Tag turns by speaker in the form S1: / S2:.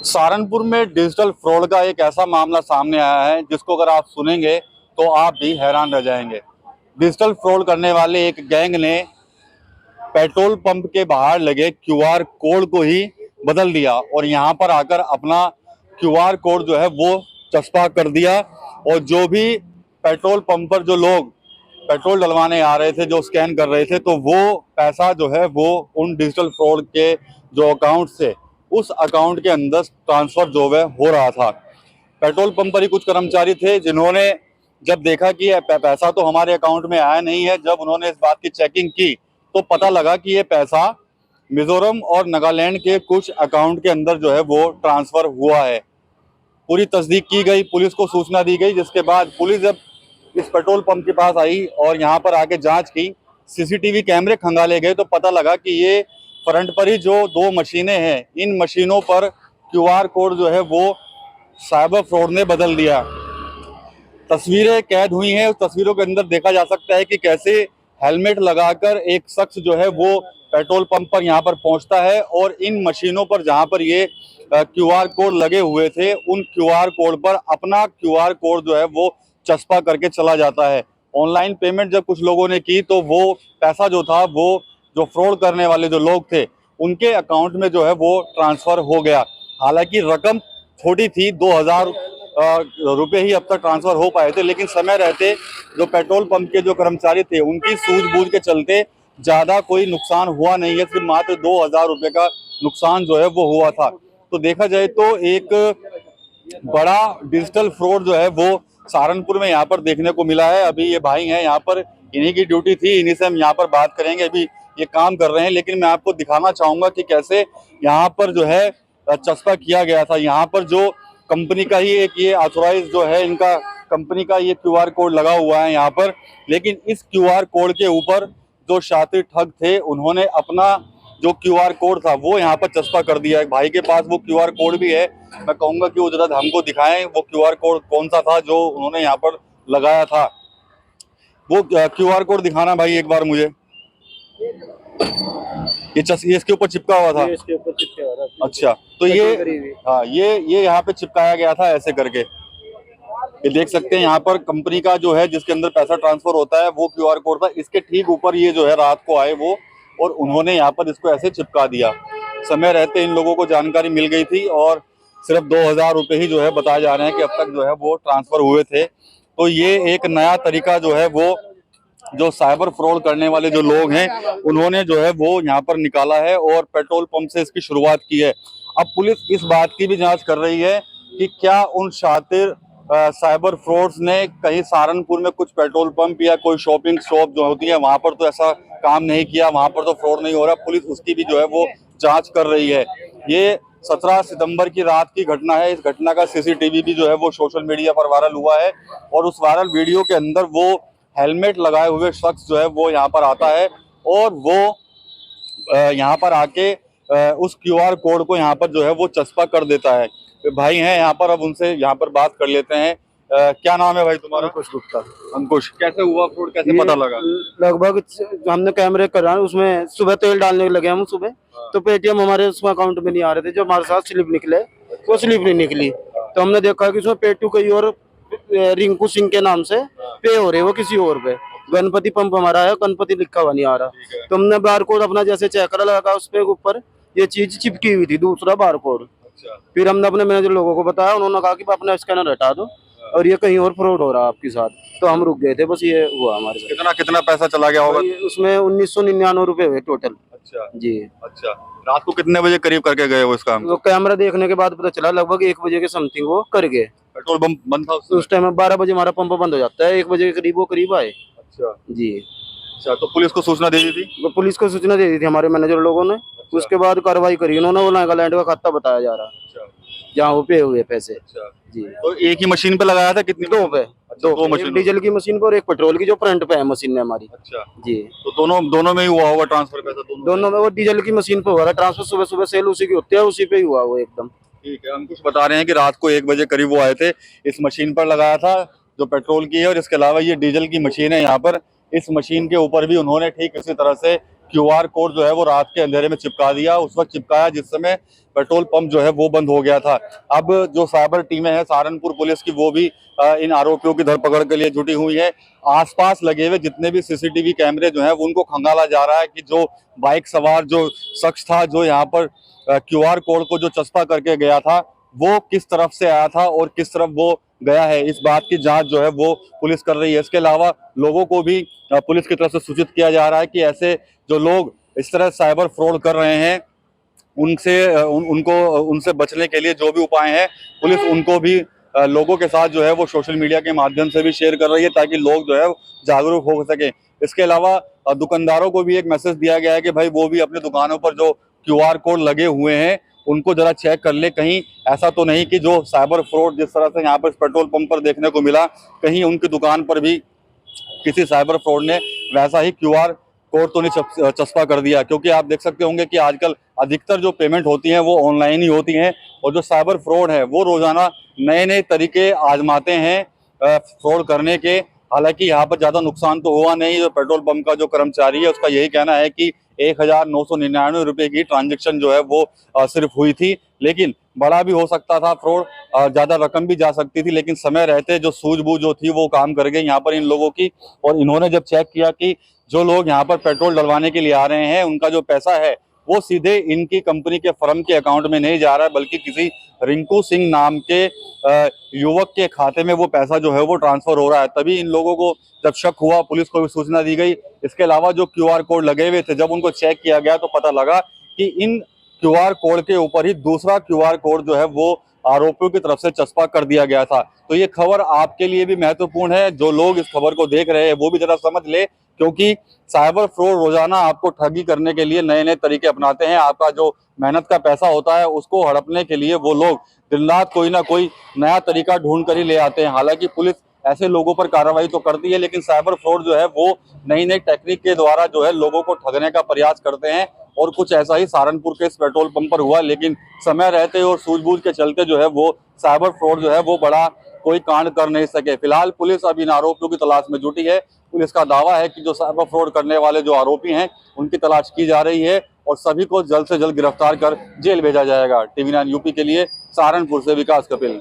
S1: सहारनपुर में digital fraud का एक ऐसा मामला सामने आया है जिसको अगर आप सुनेंगे तो आप भी हैरान रह जाएंगे। डिजिटल फ्रॉड करने वाले एक गैंग ने पेट्रोल पंप के बाहर लगे क्यूआर कोड को ही बदल दिया और यहाँ पर आकर अपना क्यूआर कोड जो है वो चस्पा कर दिया। और जो भी पेट्रोल पंप पर जो लोग पेट्रोल डलवाने आ रहे थे, जो स्कैन कर रहे थे, तो वो पैसा जो है वो उन डिजिटल फ्रॉड के जो अकाउंट से उस अकाउंट के अंदर ट्रांसफर जो है हो रहा था। पेट्रोल पंप पर ही कुछ कर्मचारी थे जिन्होंने जब देखा कि पैसा तो हमारे अकाउंट में आया नहीं है, जब उन्होंने इस बात की चेकिंग की तो पता लगा कि ये पैसा मिजोरम और नागालैंड के कुछ अकाउंट के अंदर जो है वो ट्रांसफर हुआ है। पूरी तस्दीक की गई, पुलिस को सूचना दी गई, जिसके बाद पुलिस जब इस पेट्रोल पंप के पास आई और यहाँ पर आके जांच की, सीसीटीवी कैमरे खंगाले गए तो पता लगा कि ये फ्रंट पर ही जो दो मशीनें हैं, इन मशीनों पर क्यूआर कोड जो है वो साइबर फ्रॉड ने बदल दिया। तस्वीरें कैद हुई हैं, उस तस्वीरों के अंदर देखा जा सकता है कि कैसे हेलमेट लगाकर एक शख्स जो है वो पेट्रोल पंप पर यहाँ पर पहुंचता है और इन मशीनों पर जहाँ पर ये क्यूआर कोड लगे हुए थे, उन क्यूआर कोड पर अपना क्यूआर कोड जो है वो चस्पा करके चला जाता है। ऑनलाइन पेमेंट जब कुछ लोगों ने की तो वो पैसा जो था वो जो फ्रॉड करने वाले जो लोग थे उनके अकाउंट में जो है वो ट्रांसफर हो गया। हालांकि रकम छोटी थी, 2000 रुपए ही अब तक ट्रांसफर हो पाए थे, लेकिन समय रहते जो पेट्रोल पंप के जो कर्मचारी थे उनकी सूझबूझ के चलते ज्यादा कोई नुकसान हुआ नहीं है, सिर्फ मात्र 2000 रुपए का नुकसान जो है वो हुआ था। तो देखा जाए तो एक बड़ा डिजिटल फ्रॉड जो है वो सहारनपुर में यहाँ पर देखने को मिला है। अभी ये भाई हैं यहाँ पर, इन्हीं की ड्यूटी थी, इन्हीं से हम यहाँ पर बात करेंगे। अभी ये काम कर रहे हैं, लेकिन मैं आपको दिखाना चाहूंगा कि कैसे यहाँ पर जो है चस्पा किया गया था। यहाँ पर जो कंपनी का ही एक ये ऑथोराइज जो है, इनका कंपनी का ये क्यूआर कोड लगा हुआ है यहाँ पर, लेकिन इस क्यूआर कोड के ऊपर जो शातिर ठग थे उन्होंने अपना जो क्यूआर कोड था वो यहाँ पर चस्पा कर दिया है। भाई के पास वो क्यूआर कोड भी है, मैं कहूंगा कि वो जरा हमको दिखाएं वो क्यूआर कोड कौन सा था जो उन्होंने यहाँ पर लगाया था। वो क्यूआर कोड दिखाना भाई एक बार मुझे। ये इसके ऊपर चिपका हुआ था,
S2: इसके ऊपर चिपका हुआ था।
S1: अच्छा, तो ये हाँ ये यहाँ पे चिपकाया गया था ऐसे करके। ये देख सकते हैं यहाँ पर कंपनी का जो है जिसके अंदर पैसा ट्रांसफर होता है वो क्यूआर कोड था। इसके ठीक ऊपर ये जो है रात को आए वो, और उन्होंने यहाँ पर इसको ऐसे चिपका दिया। समय रहते इन लोगों को जानकारी मिल गई थी और सिर्फ 2000 रुपए ही जो है बताए जा रहे हैं कि अब तक जो है वो ट्रांसफर हुए थे। तो ये एक नया तरीका जो है वो जो साइबर फ्रॉड करने वाले जो लोग हैं उन्होंने जो है वो यहाँ पर निकाला है और पेट्रोल पंप से इसकी शुरुआत की है। अब पुलिस इस बात की भी जांच कर रही है कि क्या उन शातिर साइबर फ्रॉड्स ने कहीं सहारनपुर में कुछ पेट्रोल पंप या कोई शॉपिंग शॉप जो होती है वहां पर तो ऐसा काम नहीं किया, वहां पर तो फ्रॉड नहीं हो रहा। पुलिस उसकी भी जो है वो जांच कर रही है। ये 17 सितंबर की रात की घटना है। इस घटना का सीसीटीवी भी जो है वो सोशल मीडिया पर वायरल हुआ है और उस वायरल वीडियो के अंदर वो हेलमेट लगाए हुए शख्स जो है वो यहाँ पर आता है और वो यहाँ पर आके उस क्यूआर कोड को यहाँ पर जो है वो चस्पा कर देता है। भाई हैं यहाँ पर, अब उनसे यहाँ पर बात कर लेते हैं। क्या नाम है भाई तुम्हारा?
S2: अंकुश गुप्ता।
S1: अंकुश, कैसे हुआ फ्रॉड, कैसे पता लगा?
S2: लगभग हमने कैमरे करा, उसमें सुबह तेल डालने लगे हम सुबह, तो पेटीएम हमारे उसमें अकाउंट में नहीं आ रहे थे। जो हमारे साथ स्लिप निकले वो स्लिप नहीं निकली, तो हमने देखा कि उसमें पेटू कहीं और रिंकू सिंह के नाम से पे हो रहे, वो किसी और पे गणपति पंप हमारा है, गणपति लिखा हुआ नहीं आ रहा। तो हमने बार कोड अपना जैसे चेक करा, लगा उस पे ऊपर ये चीज चिपकी हुई थी, दूसरा बार कोड। फिर हमने अपने मैनेजर लोगों को बताया, उन्होंने कहा कि अपना स्कैनर हटा दो और ये कहीं और फ्रॉड हो रहा है आपके साथ। तो हम रुक गए थे, बस ये हुआ हमारे साथ।
S1: कितना कितना पैसा चला गया होगा
S2: उसमें? 1999 रुपए हुए टोटल।
S1: अच्छा
S2: जी।
S1: अच्छा, रात को कितने बजे करीब करके गए वो इस काम?
S2: तो कैमरा देखने के बाद पता चला लगभग 1 बजे के समथिंग वो कर गए।
S1: पेट्रोल पंप बंद था
S2: उस टाइम 12 बजे हमारा पंप बंद हो जाता है, 1 बजे के करीब वो करीब आए।
S1: अच्छा
S2: जी।
S1: अच्छा, तो पुलिस को सूचना दे दी थी?
S2: वो पुलिस को सूचना दे दी थी हमारे मैनेजर लोगों ने। उसके बाद कार्रवाई करी उन्होंने, वो नागालैंड का खाता बताया जा रहा है जहाँ वो पे हुए पैसे।
S1: अच्छा
S2: जी।
S1: तो एक ही मशीन पे लगाया था? कितनी?
S2: 2 पे।
S1: दो
S2: एक
S1: मशीन,
S2: डीजल की मशीन पर और एक पेट्रोल की, जो फ्रंट पे है मशीन है हमारी।
S1: अच्छा
S2: जी।
S1: तो दोनों में ही हुआ होगा ट्रांसफर पैसा?
S2: दोनों में। वो डीजल की मशीन पे हुआ था ट्रांसफर, सुबह सुबह सेल उसी की होती है, उसी पे ही हुआ वो एकदम।
S1: ठीक है। हम कुछ बता रहे हैं कि रात को 1 बजे करीब वो आए थे, इस मशीन पर लगाया था जो पेट्रोल की है, और इसके अलावा ये डीजल की मशीन है यहाँ पर। इस मशीन के ऊपर भी उन्होंने ठीक इसी तरह से QR कोड जो है वो रात के अंधेरे में चिपका दिया, उस वक्त चिपकाया जिस समय पेट्रोल पंप जो है वो बंद हो गया था। अब जो साइबर टीमें हैं सहारनपुर पुलिस की, वो भी इन आरोपियों की धरपकड़ के लिए जुटी हुई है। आसपास लगे हुए जितने भी CCTV कैमरे जो हैं उनको खंगाला जा रहा है कि जो बाइक सवार जो शख्स था, जो यहाँ पर QR कोड को जो चस्पा करके गया था, वो किस तरफ से आया था और किस तरफ वो गया है, इस बात की जांच जो है वो पुलिस कर रही है। इसके अलावा लोगों को भी पुलिस की तरफ से सूचित किया जा रहा है कि ऐसे जो लोग इस तरह साइबर फ्रॉड कर रहे हैं उनसे बचने के लिए जो भी उपाय हैं, पुलिस उनको भी लोगों के साथ जो है वो सोशल मीडिया के माध्यम से भी शेयर कर रही है, ताकि लोग जो है जागरूक हो सके। इसके अलावा दुकानदारों को भी एक मैसेज दिया गया है कि भाई वो भी अपने दुकानों पर जो QR कोड लगे हुए हैं उनको जरा चेक कर ले, कहीं ऐसा तो नहीं कि जो साइबर फ्रॉड जिस तरह से यहाँ पर पेट्रोल पंप पर देखने को मिला, कहीं उनकी दुकान पर भी किसी साइबर फ्रॉड ने वैसा ही QR कोड तो नहीं चस्पा कर दिया। क्योंकि आप देख सकते होंगे कि आजकल अधिकतर जो पेमेंट होती हैं वो ऑनलाइन ही होती हैं, और जो साइबर फ्रॉड है वो रोजाना नए नए तरीके आजमाते हैं फ्रॉड करने के। हालांकि यहाँ पर ज्यादा नुकसान तो हुआ नहीं। जो पेट्रोल पंप का जो कर्मचारी है उसका यही कहना है कि 1999 रुपए की ट्रांजेक्शन जो है वो सिर्फ हुई थी, लेकिन बड़ा भी हो सकता था फ्रॉड, ज्यादा रकम भी जा सकती थी, लेकिन समय रहते जो सूझबूझ जो थी वो काम कर गई यहाँ पर इन लोगों की। और इन्होंने जब चेक किया कि जो लोग यहाँ पर पेट्रोल डलवाने के लिए आ रहे हैं उनका जो पैसा है वो सीधे इनकी कंपनी के फर्म के अकाउंट में नहीं जा रहा है, बल्कि किसी रिंकू सिंह नाम के युवक के खाते में वो पैसा जो है वो ट्रांसफर हो रहा है। तभी इन लोगों को जब शक हुआ, पुलिस को भी सूचना दी गई। इसके अलावा जो QR कोड लगे हुए थे, जब उनको चेक किया गया तो पता लगा कि इन QR कोड के ऊपर ही दूसरा QR कोड जो है वो आरोपियों की तरफ से चस्पा कर दिया गया था। तो ये खबर आपके लिए भी महत्वपूर्ण है। जो लोग इस खबर को देख रहे हैं वो भी जरा समझ ले, क्योंकि साइबर फ्रॉड रोजाना आपको ठगी करने के लिए नए नए तरीके अपनाते हैं। आपका जो मेहनत का पैसा होता है उसको हड़पने के लिए वो लोग दिन रात कोई ना कोई नया तरीका ढूंढ कर ही ले आते हैं। हालांकि पुलिस ऐसे लोगों पर कार्रवाई तो करती है, लेकिन साइबर फ्रॉड जो है वो नई नई टेक्निक के द्वारा जो है लोगों को ठगने का प्रयास करते हैं। और कुछ ऐसा ही सहारनपुर के इस पेट्रोल पंप पर हुआ, लेकिन समय रहते और सूझबूझ के चलते जो है वो साइबर फ्रॉड जो है वो बड़ा कोई कांड कर नहीं सके। फिलहाल पुलिस अब इन आरोपियों की तलाश में जुटी है। पुलिस का दावा है कि जो साइबर फ्रॉड करने वाले जो आरोपी हैं उनकी तलाश की जा रही है और सभी को जल्द से जल्द गिरफ्तार कर जेल भेजा जाएगा। TV9 यूपी के लिए सहारनपुर से विकास कपिल।